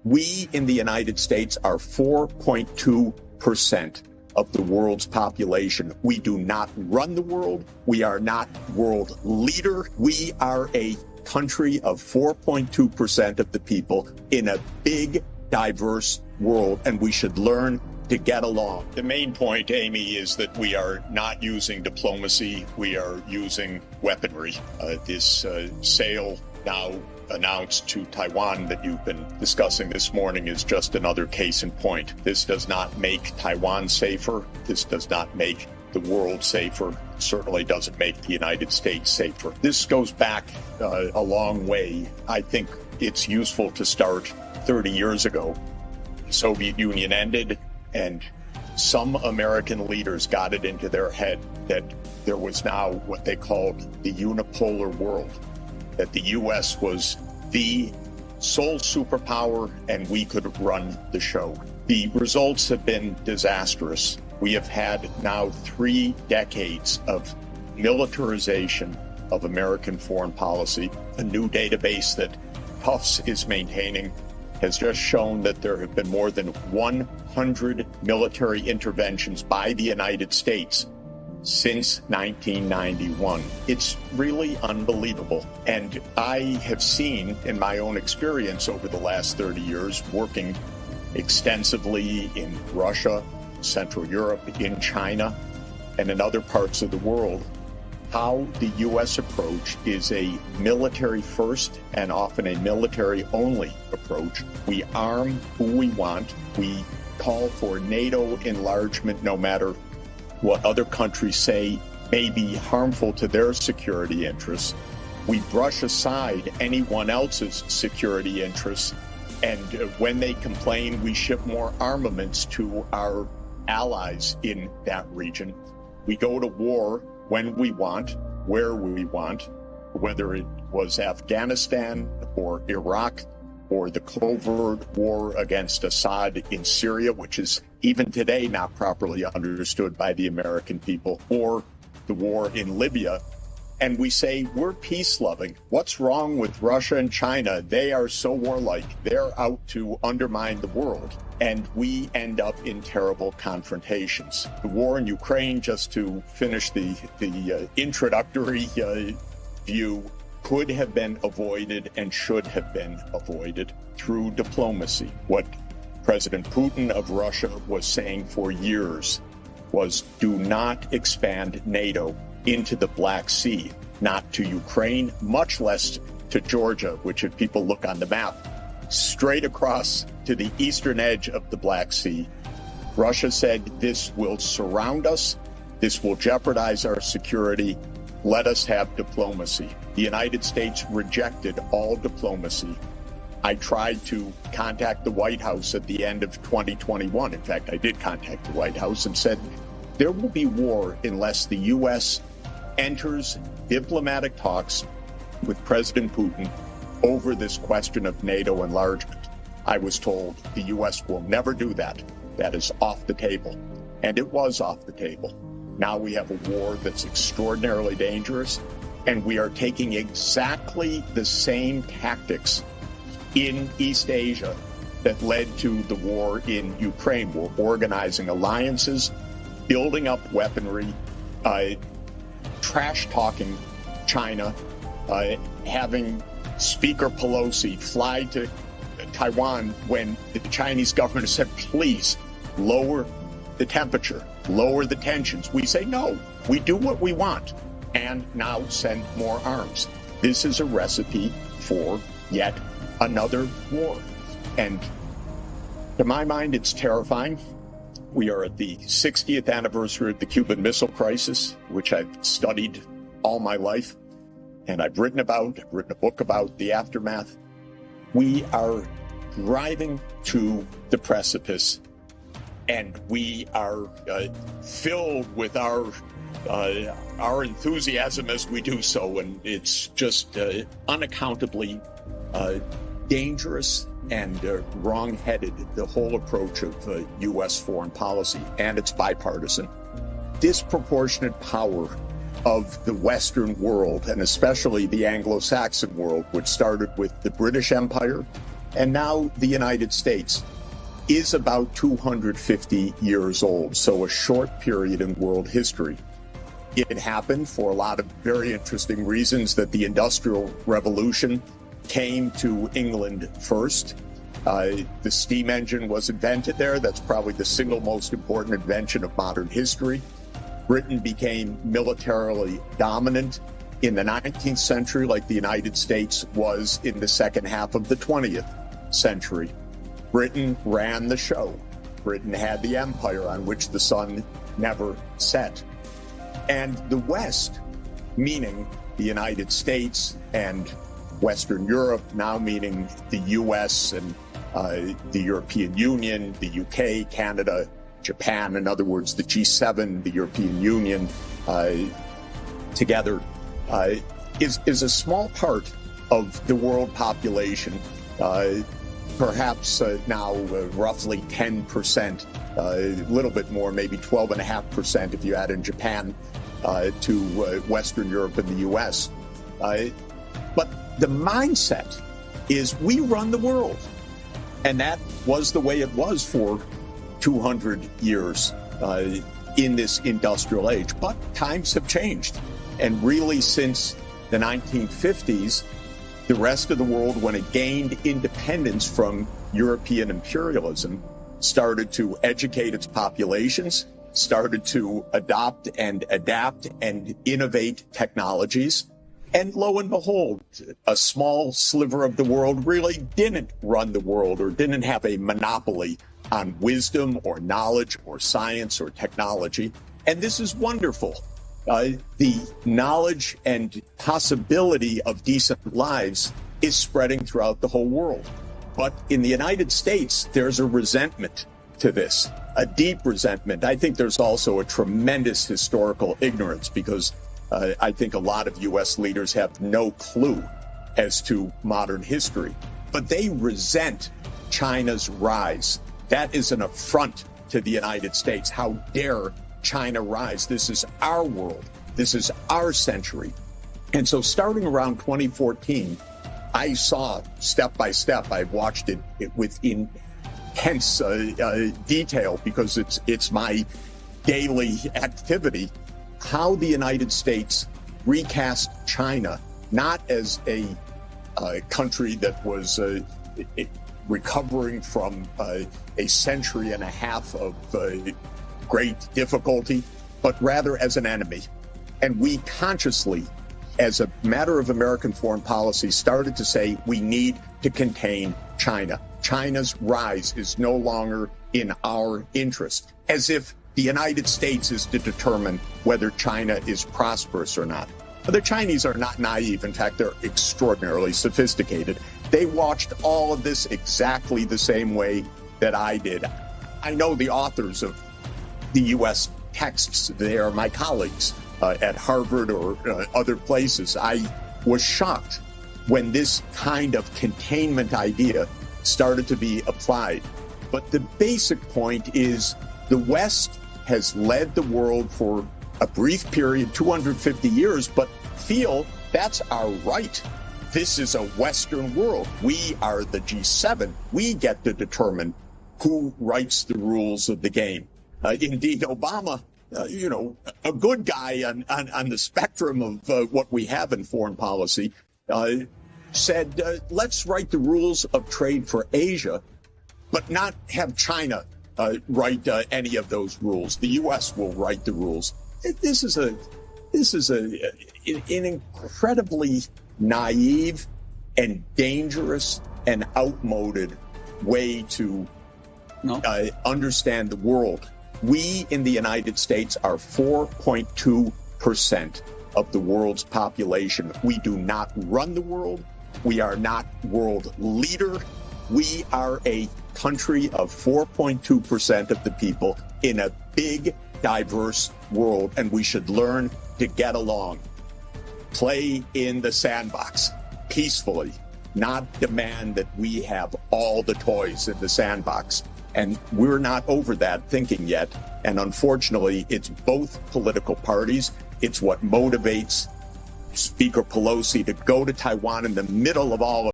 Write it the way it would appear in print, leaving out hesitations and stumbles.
We in the United States are 4.2% of the world's population. We do not run the world. We are not world leader. We are a country of 4.2% of the people in a big, diverse world, and we should learn to get along. The main point, Amy, is that we are not using diplomacy. We are using weaponry. This sale now announced to Taiwan that you've been discussing this morning is just another case in point. This does not make Taiwan safer. This does not make the world safer. It certainly doesn't make the United States safer. This goes back a long way. I think it's useful to start 30 years ago. The Soviet Union ended, and some American leaders got it into their head that there was now what they called the unipolar world, that the U.S. was the sole superpower and we could run the show. The results have been disastrous. We have had now 3 decades of militarization of American foreign policy. A new database that Tufts is maintaining has just shown that there have been more than 100 military interventions by the United States since 1991. It's really unbelievable. And I have seen in my own experience over the last 30 years, working extensively in Russia, Central Europe, in China, and in other parts of the world, how the U.S. approach is a military-first and often a military-only approach. We arm who we want. We call for NATO enlargement no matter what other countries say may be harmful to their security interests. We brush aside anyone else's security interests, and when they complain, we ship more armaments to our allies in that region. We go to war when we want, where we want, whether it was Afghanistan or Iraq or the covert war against Assad in Syria, which is even today not properly understood by the American people, or the war in Libya. And we say, we're peace-loving. What's wrong with Russia and China? They are so warlike. They're out to undermine the world. And we end up in terrible confrontations. The war in Ukraine, just to finish the introductory view, could have been avoided and should have been avoided through diplomacy. What President Putin of Russia was saying for years was, do not expand NATO into the Black Sea, not to Ukraine, much less to Georgia, which if people look on the map, straight across to the eastern edge of the Black Sea. Russia said, this will surround us, this will jeopardize our security, let us have diplomacy. The United States rejected all diplomacy. I tried to contact the White House at the end of 2021. In fact, I did contact the White House and said, there will be war unless the U.S. enters diplomatic talks with President Putin over this question of NATO enlargement. I was told the U.S. will never do that. That is off the table. And it was off the table. Now we have a war that's extraordinarily dangerous, and we are taking exactly the same tactics in East Asia that led to the war in Ukraine. We're organizing alliances, building up weaponry, trash-talking China, having Speaker Pelosi fly to Taiwan when the Chinese government said, please lower the temperature, lower the tensions. We say, no, we do what we want, and now send more arms. This is a recipe for yet another war. And to my mind, it's terrifying. We are at the 60th anniversary of the Cuban Missile Crisis, which I've studied all my life, and I've written a book about the aftermath. We are driving to the precipice, and we are filled with our enthusiasm as we do so, and it's just unaccountably dangerous and wrong-headed, the whole approach of U.S. foreign policy, and it's bipartisan. Disproportionate power of the Western world, and especially the Anglo-Saxon world, which started with the British Empire And now the United States is about 250 years old, so a short period in world history. It happened for a lot of very interesting reasons that the Industrial Revolution came to England first. The steam engine was invented there. That's probably the single most important invention of modern history. Britain became militarily dominant in the 19th century, like the United States was in the second half of the 20th century. Britain ran the show. Britain had the empire on which the sun never set. And the West, meaning the United States and Western Europe, now meaning the US and the European Union, the UK, Canada, Japan, in other words, the G7, the European Union, together, is a small part of the world population, perhaps now roughly 10%, a little bit more, maybe 12.5% if you add in Japan to Western Europe and the US. But the mindset is we run the world. And that was the way it was for 200 years in this industrial age. But times have changed. And really, since the 1950s, the rest of the world, when it gained independence from European imperialism, started to educate its populations, started to adopt and adapt and innovate technologies. And lo and behold, a small sliver of the world really didn't run the world or didn't have a monopoly on wisdom or knowledge or science or technology. And this is wonderful. The knowledge and possibility of decent lives is spreading throughout the whole world. But in the United States, there's a resentment to this, a deep resentment. I think there's also a tremendous historical ignorance because I think a lot of U.S. leaders have no clue as to modern history, but they resent China's rise. That is an affront to the United States. How dare China rise? This is our world. This is our century. And so starting around 2014, I saw step by step, I watched it with intense detail because it's my daily activity, how the United States recast China, not as a country that was recovering from a century and a half of great difficulty, but rather as an enemy. And we consciously, as a matter of American foreign policy, started to say we need to contain China. China's rise is no longer in our interest, as if the United States is to determine whether China is prosperous or not. But the Chinese are not naive. In fact, they're extraordinarily sophisticated. They watched all of this exactly the same way that I did. I know the authors of the U.S. texts. They are my colleagues at Harvard or other places. I was shocked when this kind of containment idea started to be applied. But the basic point is the West has led the world for a brief period, 250 years, but feel that's our right. This is a Western world. We are the G7. We get to determine who writes the rules of the game. Indeed, Obama, a good guy on the spectrum of what we have in foreign policy, said, let's write the rules of trade for Asia, but not have China write any of those rules. The U.S. will write the rules. This is an incredibly naive and dangerous and outmoded way to understand the world. We in the United States are 4.2% of the world's population. We do not run the world. We are not world leader. We are a country of 4.2% of the people in a big, diverse world, and we should learn to get along. Play in the sandbox peacefully, not demand that we have all the toys in the sandbox. And we're not over that thinking yet. And unfortunately, it's both political parties. It's what motivates Speaker Pelosi to go to Taiwan in the middle of all of